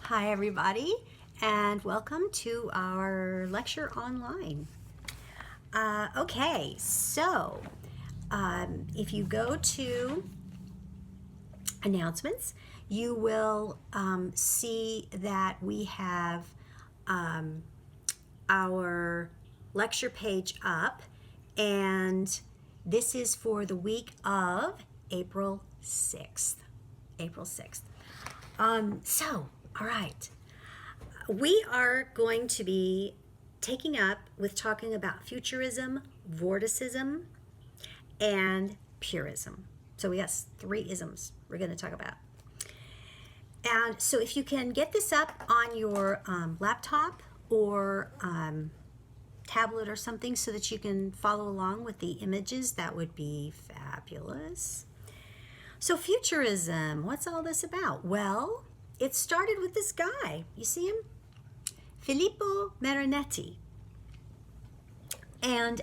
Hi everybody, and welcome to our lecture online. Okay, so if you go to announcements, you will see that we have our lecture page up, and this is for the week of April 6th. April 6th. All right. We are going to be taking up with talking about futurism, vorticism, and purism. So we have 3 isms we're going to talk about. And so if you can get this up on your laptop or tablet or something so that you can follow along with the images, that would be fabulous. So futurism, what's all this about? Well, it started with this guy. You see him? Filippo Marinetti. And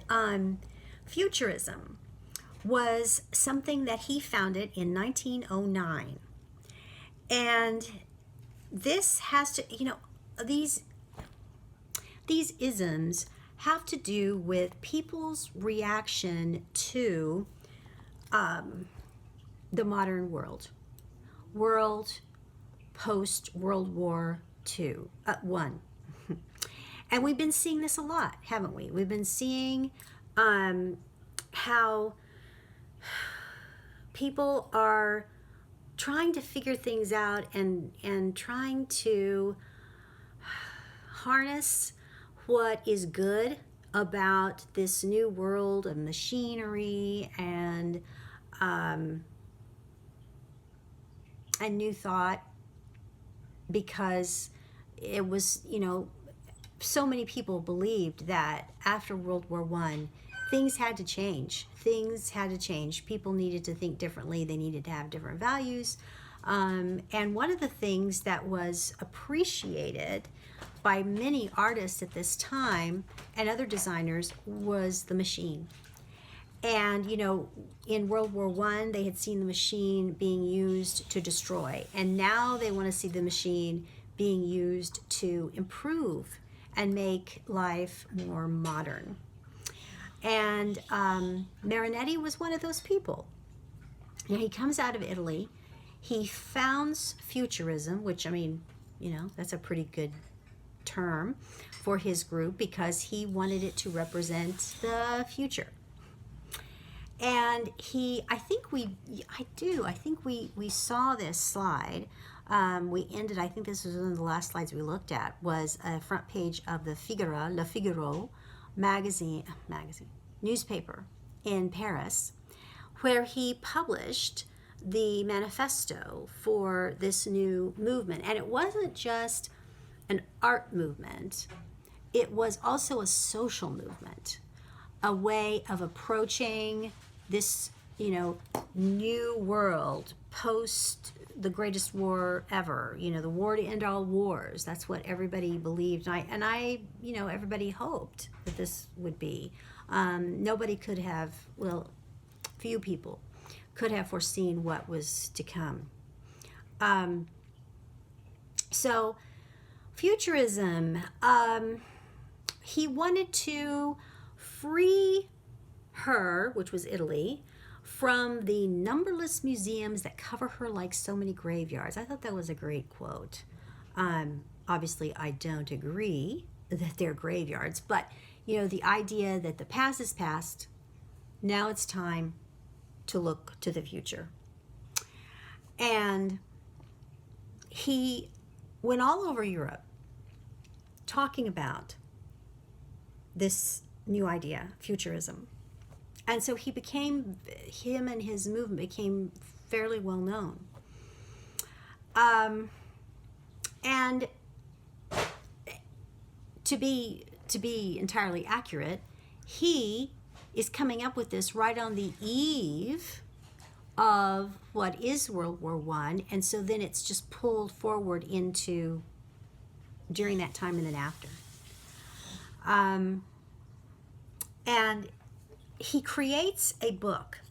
futurism was something that he founded in 1909. And this has to, these isms have to do with people's reaction to the modern world post World War I. And we've been seeing this a lot, haven't we? We've been seeing how people are trying to figure things out and trying to harness what is good about this new world of machinery and new thought, because it was, so many people believed that after World War I, things had to change. Things had to change. People needed to think differently. They needed to have different values. And one of the things that was appreciated by many artists at this time and other designers was the machine. And, in World War I, they had seen the machine being used to destroy. And now they want to see the machine being used to improve and make life more modern. And Marinetti was one of those people. Now, he comes out of Italy. He founds futurism, which, that's a pretty good term for his group because he wanted it to represent the future. And I think we saw this slide. We ended, I think this was one of the last slides we looked at, was a front page of the Le Figaro newspaper in Paris, where he published the manifesto for this new movement. And it wasn't just an art movement, it was also a social movement, a way of approaching this, new world post the greatest war ever, the war to end all wars. That's what everybody believed. And I everybody hoped that this would be. Nobody could have, few people could have foreseen what was to come. So futurism, he wanted to free her, which was Italy, from the numberless museums that cover her like so many graveyards. I thought that was a great quote. Obviously, I don't agree that they're graveyards, but the idea that the past is past, now it's time to look to the future. And he went all over Europe talking about this new idea, futurism. And so him and his movement became fairly well known. And to be entirely accurate, he is coming up with this right on the eve of what is World War I, and so then it's just pulled forward into during that time and then after. And he creates a book,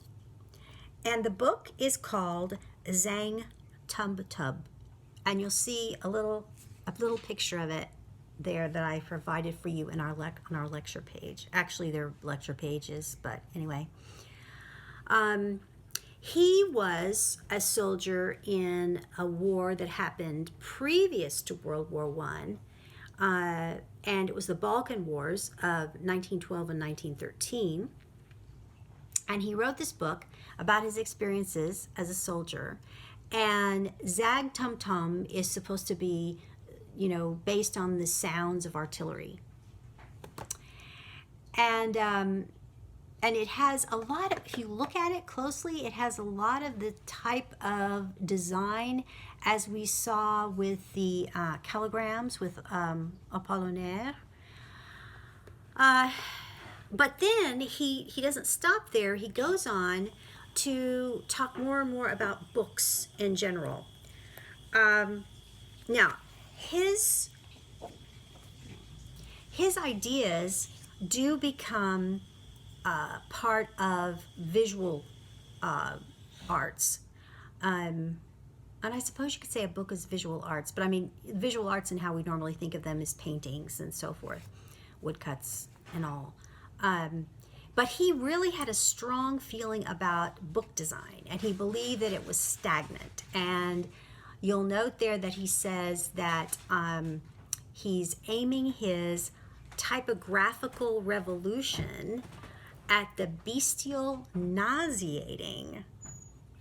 and the book is called Zang Tub Tub, and you'll see a little picture of it there that I provided for you in our on our lecture page. Actually, they're lecture pages, but anyway. He was a soldier in a war that happened previous to World War One, and it was the Balkan Wars of 1912 and 1913. And he wrote this book about his experiences as a soldier. And Zag Tum Tum is supposed to be, based on the sounds of artillery. And it has a lot of, if you look at it closely, it has a lot of the type of design as we saw with the calligrams with Apollinaire. But then he doesn't stop there. He goes on to talk more and more about books in general. Now, his ideas do become part of visual arts. And I suppose you could say a book is visual arts, but I mean visual arts and how we normally think of them as paintings and so forth, woodcuts and all. But he really had a strong feeling about book design, and he believed that it was stagnant. And you'll note there that he says that he's aiming his typographical revolution at the bestial, nauseating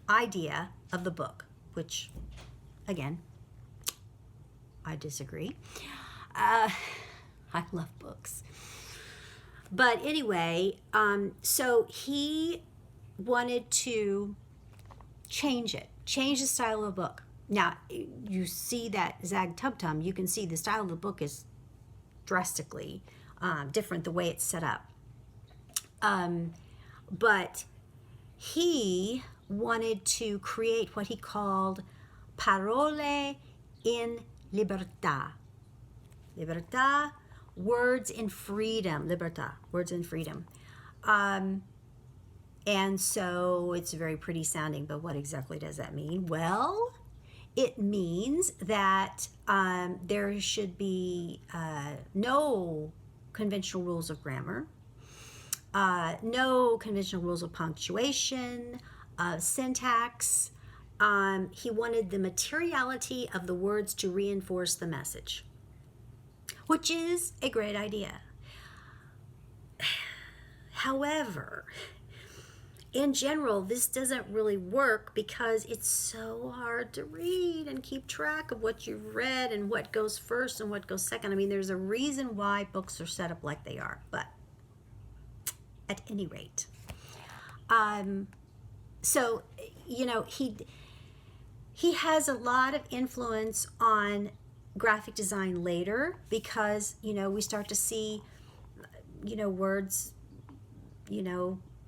idea of the book, which, again, I disagree. I love books. But anyway, so he wanted to change the style of the book. Now, you see that Zag Tum Tum, you can see the style of the book is drastically different, the way it's set up. But he wanted to create what he called parole in libertà. Libertà, words in freedom. Libertà, words in freedom. And so it's very pretty sounding, but what exactly does that mean? Well, it means that there should be no conventional rules of grammar, no conventional rules of punctuation, syntax. He wanted the materiality of the words to reinforce the message, which is a great idea. However, in general, this doesn't really work because it's so hard to read and keep track of what you've read and what goes first and what goes second. I mean, there's a reason why books are set up like they are, but at any rate. So, he has a lot of influence on graphic design later because, we start to see, words,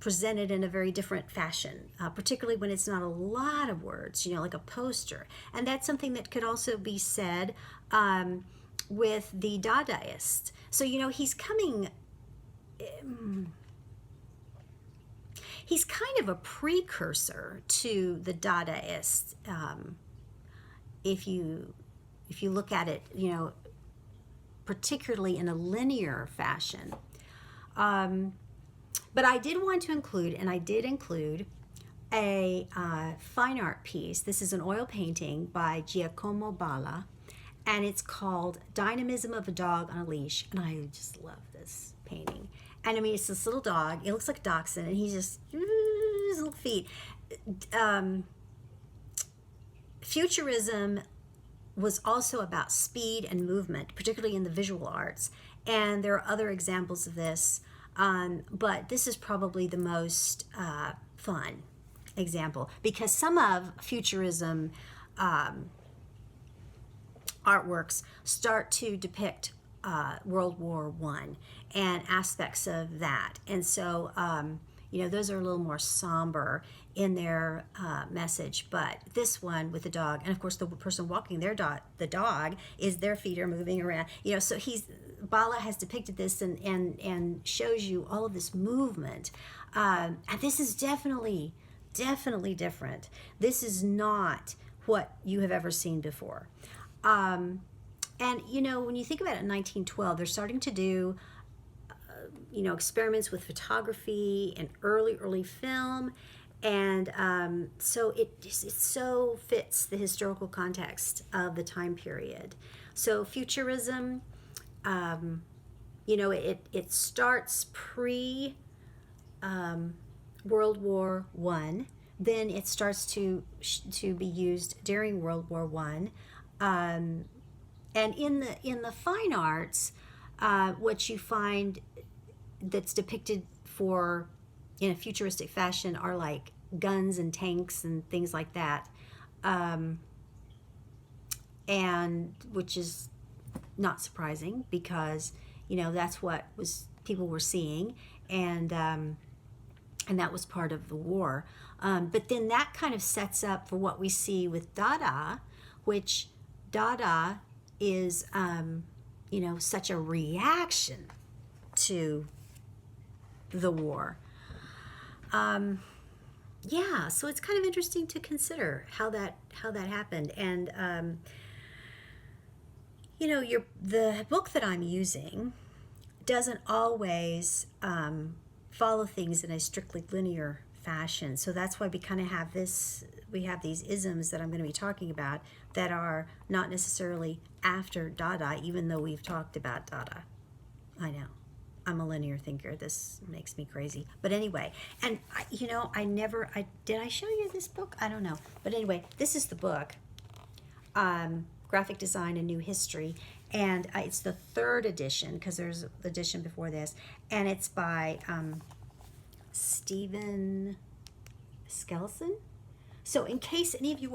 presented in a very different fashion, particularly when it's not a lot of words, like a poster. And that's something that could also be said with the Dadaist. So, he's coming... He's kind of a precursor to the Dadaist, if you look at it, particularly in a linear fashion. But I did want to include, and I did include, a fine art piece. This is an oil painting by Giacomo Balla, and it's called Dynamism of a Dog on a Leash. And I just love this painting. And I mean, it's this little dog. It looks like a dachshund, and he's just, his little feet. Futurism was also about speed and movement, particularly in the visual arts. And there are other examples of this, but this is probably the most fun example because some of futurism artworks start to depict World War I and aspects of that. And so, those are a little more somber in their message. But this one with the dog, and of course the person walking the dog is their feet are moving around. So Balla has depicted this and shows you all of this movement. And this is definitely different. This is not what you have ever seen before. And, when you think about it, in 1912, they're starting to do, experiments with photography and early film. And so it so fits the historical context of the time period. So futurism, it starts pre World War One. Then it starts to be used during World War One. And in the fine arts, what you find that's depicted in a futuristic fashion are like guns and tanks and things like that, and which is not surprising because that's what people were seeing, and that was part of the war. But then that kind of sets up for what we see with Dada, which Dada is, such a reaction to the war. So it's kind of interesting to consider how that happened. And, the book that I'm using doesn't always follow things in a strictly linear fashion. So that's why we kind of have we have these isms that I'm going to be talking about that are not necessarily after Dada, even though we've talked about Dada. I know. I'm a linear thinker. This makes me crazy. But anyway, and did I show you this book? I don't know. But anyway, this is the book, Graphic Design and New History. And it's the third edition, because there's an edition before this. And it's by Stephen Skelson. So in case any of you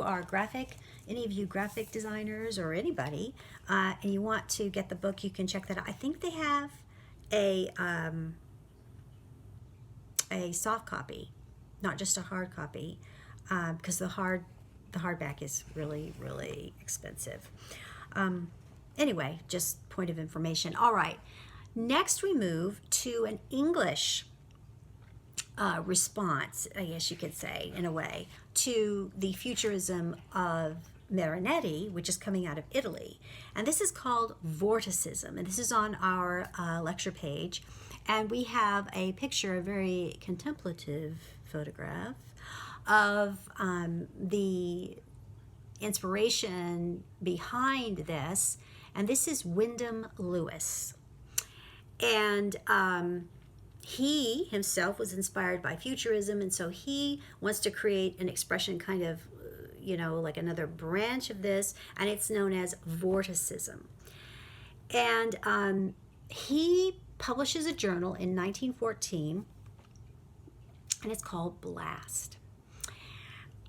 graphic designers or anybody, and you want to get the book, you can check that out. I think they have a soft copy, not just a hard copy, because the hardback is really, really expensive. Anyway, just point of information. All right, next we move to an English response, I guess you could say, in a way, to the futurism of Marinetti, which is coming out of Italy. And this is called vorticism, and this is on our lecture page. And we have a picture, a very contemplative photograph of the inspiration behind this. And this is Wyndham Lewis. And he himself was inspired by futurism, and so he wants to create an expression kind of, like another branch of this, and it's known as vorticism. And he publishes a journal in 1914, and it's called Blast.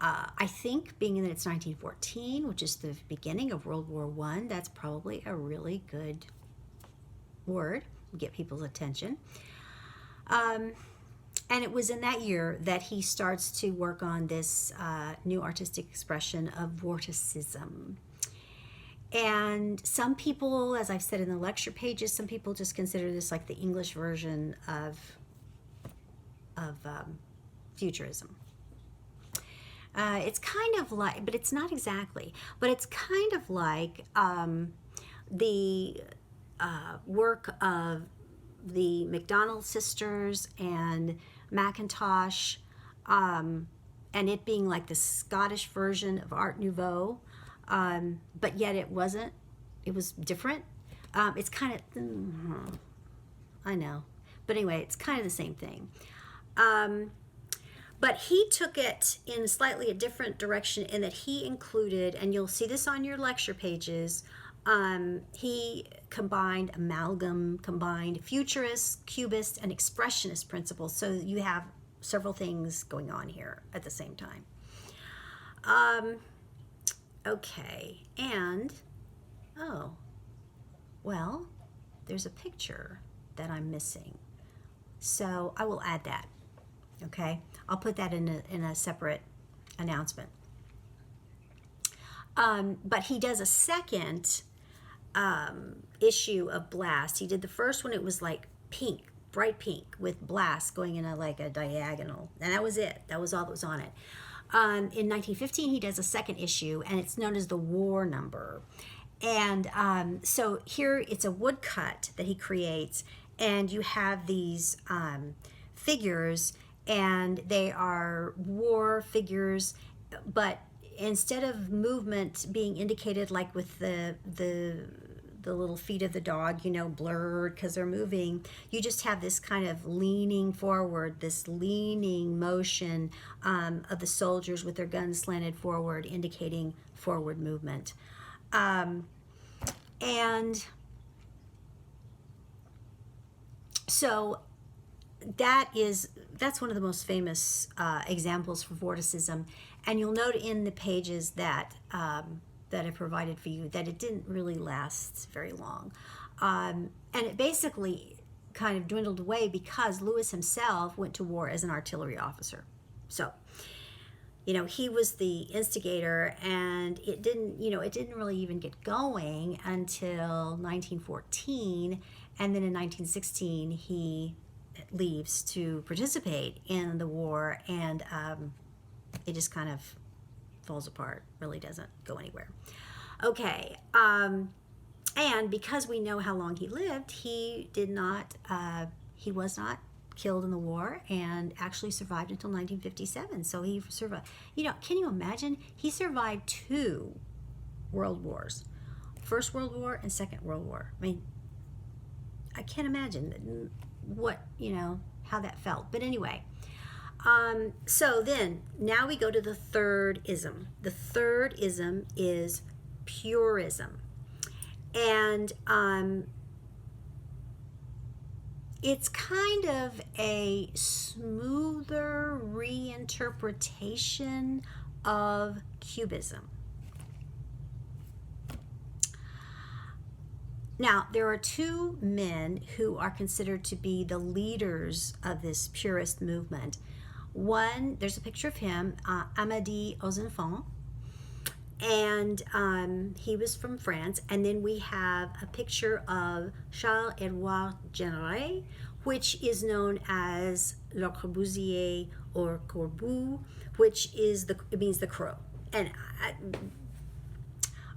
I think, being that it's 1914, which is the beginning of World War I, that's probably a really good word to get people's attention. And it was in that year that he starts to work on this new artistic expression of vorticism. And some people, as I've said in the lecture pages, some people just consider this like the English version of futurism. It's kind of like, but it's not exactly, but it's kind of like the work of the McDonald sisters and Macintosh, and it being like the Scottish version of Art Nouveau, but yet it wasn't. It was different. It's kind of, I know, but anyway, it's kind of the same thing. But he took it in slightly a different direction in that he included, and you'll see this on your lecture pages, he combined futurist, cubist, and expressionist principles. So you have several things going on here at the same time. Okay, and, well, there's a picture that I'm missing. So I will add that, okay? I'll put that in a separate announcement. But he does a second issue of Blast. He did the first one, it was like pink, bright pink, with Blast going in like a diagonal. And that was it. That was all that was on it. In 1915, he does a second issue, and it's known as the War Number. And so here it's a woodcut that he creates, and you have these figures, and they are war figures, but instead of movement being indicated like with the little feet of the dog, blurred because they're moving, you just have this kind of leaning forward, this leaning motion of the soldiers with their guns slanted forward, indicating forward movement. And so that's one of the most famous examples for vorticism. And you'll note in the pages that that I provided for you that it didn't really last very long. And it basically kind of dwindled away because Lewis himself went to war as an artillery officer. So, he was the instigator, and it didn't really even get going until 1914. And then in 1916, he leaves to participate in the war, and it just kind of falls apart, really doesn't go anywhere. Okay, and because we know how long he lived, he was not killed in the war and actually survived until 1957. So he survived, can you imagine? He survived 2 world wars, First World War and Second World War. I mean, I can't imagine how that felt. But anyway, so then now we go to the third ism. The third ism is purism. And it's kind of a smoother reinterpretation of Cubism. Now, there are 2 men who are considered to be the leaders of this purist movement. One, there's a picture of him, Amédée aux Enfants, and he was from France. And then we have a picture of Charles-Édouard Généré, which is known as Le Corbusier or Corbu, which is it means the crow. And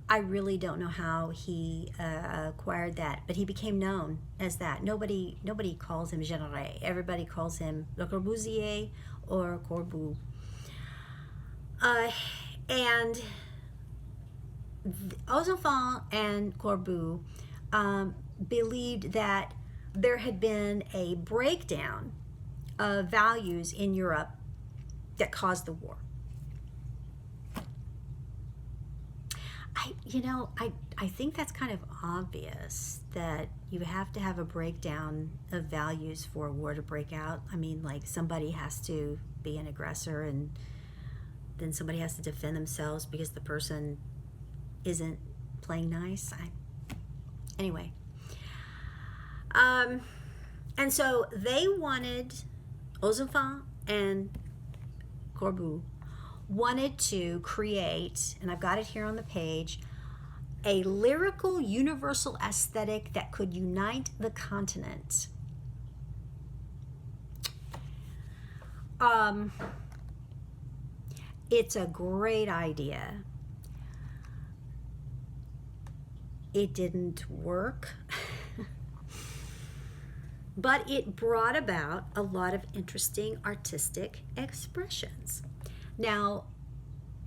I really don't know how he acquired that, but he became known as that. Nobody calls him Généré. Everybody calls him Le Corbusier or Corbu. And Aux Enfants and Corbu believed that there had been a breakdown of values in Europe that caused the war. I think that's kind of obvious that you have to have a breakdown of values for a war to break out. I mean, like, somebody has to be an aggressor, and then somebody has to defend themselves because the person isn't playing nice. Anyway. And so they wanted, Aux Enfants and Corbu wanted to create, and I've got it here on the page, a lyrical universal aesthetic that could unite the continent. It's a great idea. It didn't work, but it brought about a lot of interesting artistic expressions. Now,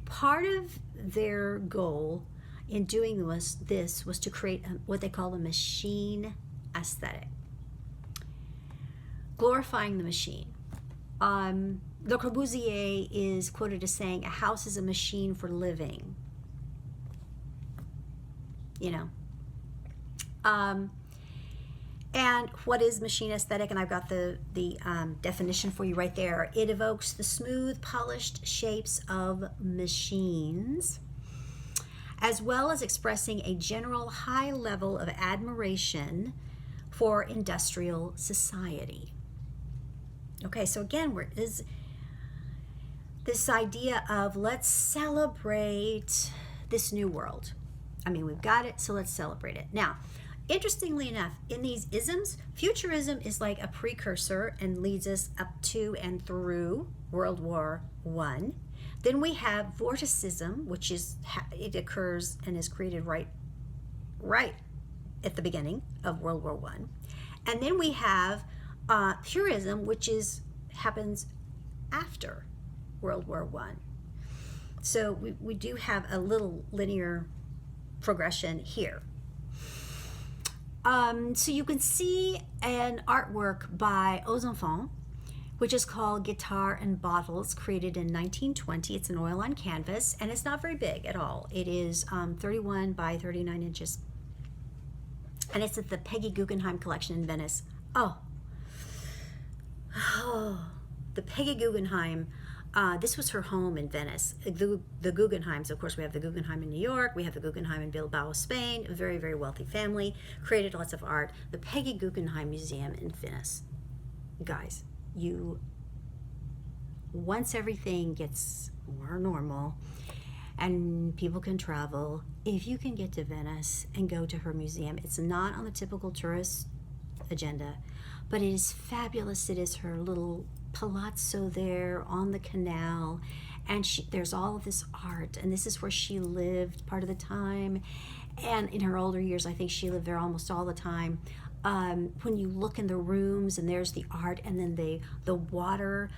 part of their goal in doing this was to create what they call a machine aesthetic, glorifying the machine. Le Corbusier is quoted as saying, "A house is a machine for living." And what is machine aesthetic? And I've got the definition for you right there. It evokes the smooth, polished shapes of machines, as well as expressing a general high level of admiration for industrial society. Okay, so again, this idea of let's celebrate this new world. I mean, we've got it, so let's celebrate it. Now, interestingly enough, in these isms, futurism is like a precursor and leads us up to and through World War I. Then we have vorticism, which is it occurs and is created right at the beginning of World War One. And then we have purism, which happens after World War One. So we do have a little linear progression here. So you can see an artwork by Aux Enfants, which is called Guitar and Bottles, created in 1920. It's an oil on canvas, and it's not very big at all. It is 31 by 39 inches. And it's at the Peggy Guggenheim collection in Venice. Oh, the Peggy Guggenheim. This was her home in Venice. The Guggenheims, of course, we have the Guggenheim in New York. We have the Guggenheim in Bilbao, Spain. A very, very wealthy family. Created lots of art. The Peggy Guggenheim Museum in Venice. Guys, once everything gets more normal and people can travel, if you can get to Venice and go to her museum, it's not on the typical tourist agenda, but it is fabulous. It is her little palazzo there on the canal, and there's all of this art, and this is where she lived part of the time, and in her older years I think she lived there almost all the time. When you look in the rooms and there's the art, and then the water,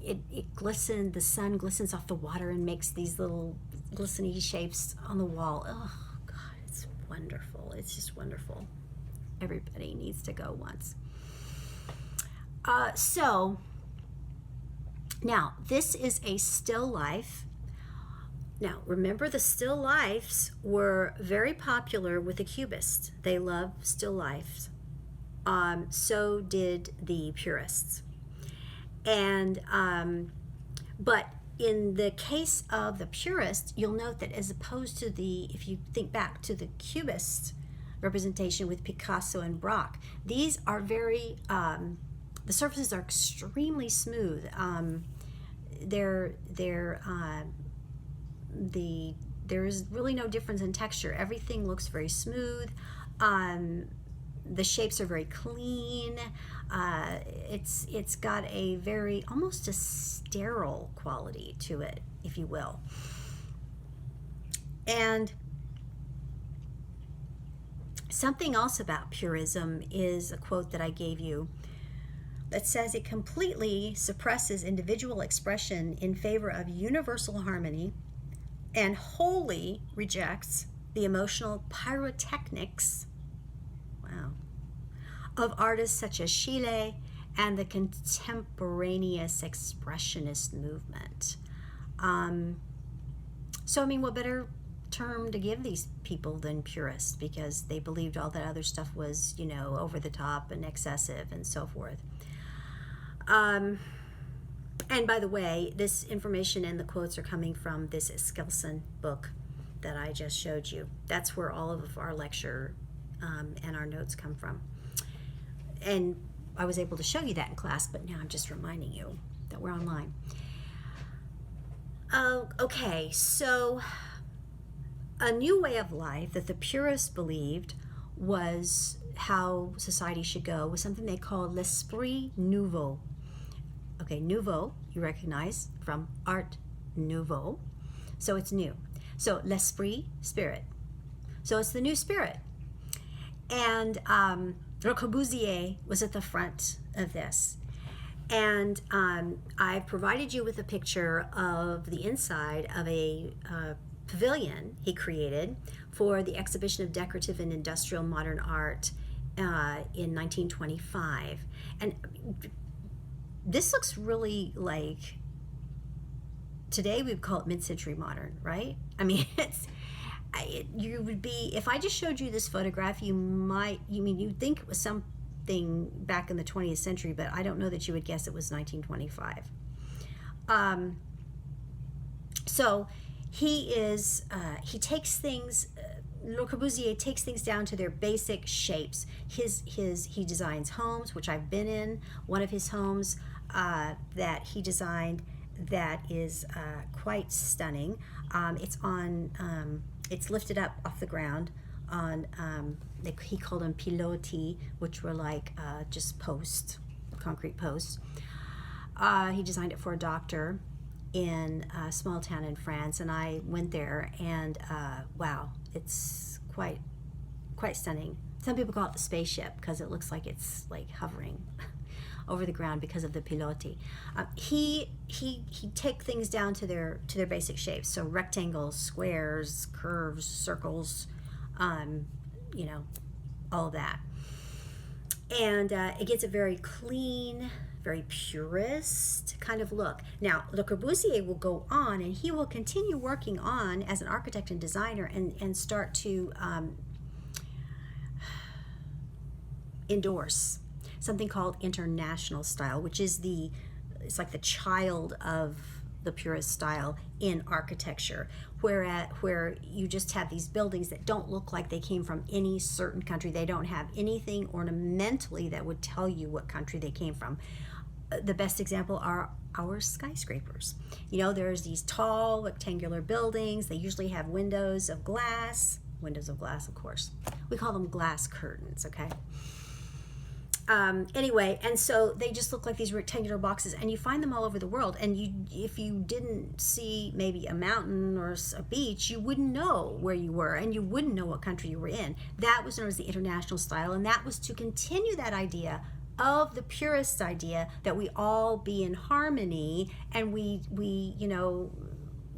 it glistens, the sun glistens off the water and makes these little glistening shapes on the wall. Oh God, it's wonderful. It's just wonderful. Everybody needs to go once. So now this is a still life. Now remember, the still lifes were very popular with the Cubists. They love still lifes. So did the Purists. And but in the case of the Purists, you'll note that as opposed to if you think back to the Cubist representation with Picasso and Braque, these are very the surfaces are extremely smooth. There is really no difference in texture. Everything looks very smooth. The shapes are very clean. It's got a very almost a sterile quality to it, if you will. And something else about purism is a quote that I gave you that says it completely suppresses individual expression in favor of universal harmony and wholly rejects the emotional pyrotechnics, wow, of artists such as Schiele and the contemporaneous expressionist movement. So I mean, what better term to give these people than purists, because they believed all that other stuff was, over the top and excessive and so forth. And by the way, this information and the quotes are coming from this Skilson book that I just showed you. That's where all of our lecture and our notes come from. And I was able to show you that in class, but now I'm just reminding you that we're online. Okay, so a new way of life that the purists believed was how society should go was something they called l'esprit nouveau. Okay, nouveau, you recognize from Art Nouveau. So it's new. So l'esprit, spirit. So it's the new spirit. And Le Corbusier was at the front of this. And I've provided you with a picture of the inside of a pavilion he created for the exhibition of decorative and industrial modern art in 1925. And this looks really like, today we would call it mid-century modern, right? I mean, you would be, if I just showed you this photograph, you'd think it was something back in the 20th century, but I don't know that you would guess it was 1925. So he takes things, Le Corbusier takes things down to their basic shapes. He designs homes, which I've been in. One of his homes that he designed that is quite stunning. It's lifted up off the ground on, he called them piloti, which were like just posts, concrete posts. He designed it for a doctor in a small town in France, and I went there, and wow, it's quite stunning. Some people call it the spaceship because it looks like it's like hovering over the ground because of the pilotis. He take things down to their basic shapes, so rectangles, squares, curves, circles, you know, all of that. And it gets a very clean, very purist kind of look. Now, Le Corbusier will go on, and he will continue working on as an architect and designer, and start to endorse something called international style, which is it's like the child of the purist style in architecture, where you just have these buildings that don't look like they came from any certain country. They don't have anything ornamentally that would tell you what country they came from. The best example are our skyscrapers. You know, there's these tall rectangular buildings. They usually have windows of glass, of course. We call them glass curtains, okay? Anyway, and so they just look like these rectangular boxes, and you find them all over the world. And if you didn't see maybe a mountain or a beach, you wouldn't know where you were, and you wouldn't know what country you were in. That was known as the international style, and that was to continue that idea of the purist idea that we all be in harmony, and we you know,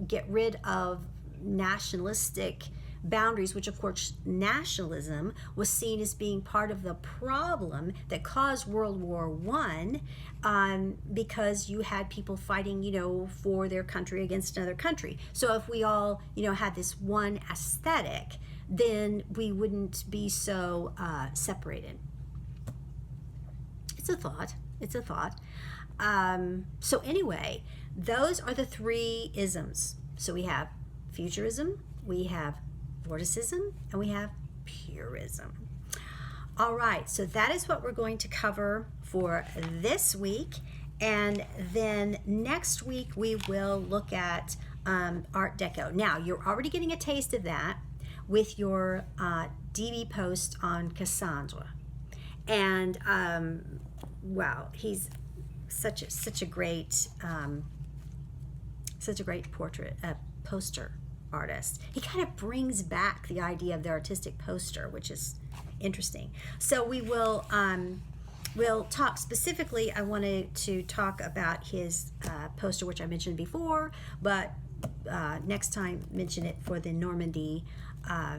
get rid of nationalistic boundaries, which of course nationalism was seen as being part of the problem that caused World War I, because you had people fighting, you know, for their country against another country. So if we all, you know, had this one aesthetic, then we wouldn't be so separated. It's a thought. So anyway, those are the three isms. So we have futurism, we have vorticism, and we have purism. All right, so that is what we're going to cover for this week. And then next week we will look at Art Deco. Now, you're already getting a taste of that with your DB post on Cassandra. And wow, he's such a great portrait poster artist. He kind of brings back the idea of the artistic poster, which is interesting. So we will we'll talk specifically. I wanted to talk about his poster, which I mentioned before, but next time mention it for the Normandy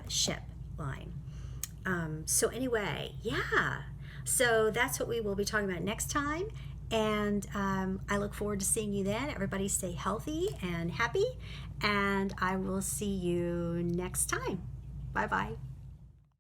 ship line. So anyway, yeah. So that's what we will be talking about next time. And I look forward to seeing you then. Everybody stay healthy and happy. And I will see you next time. Bye-bye.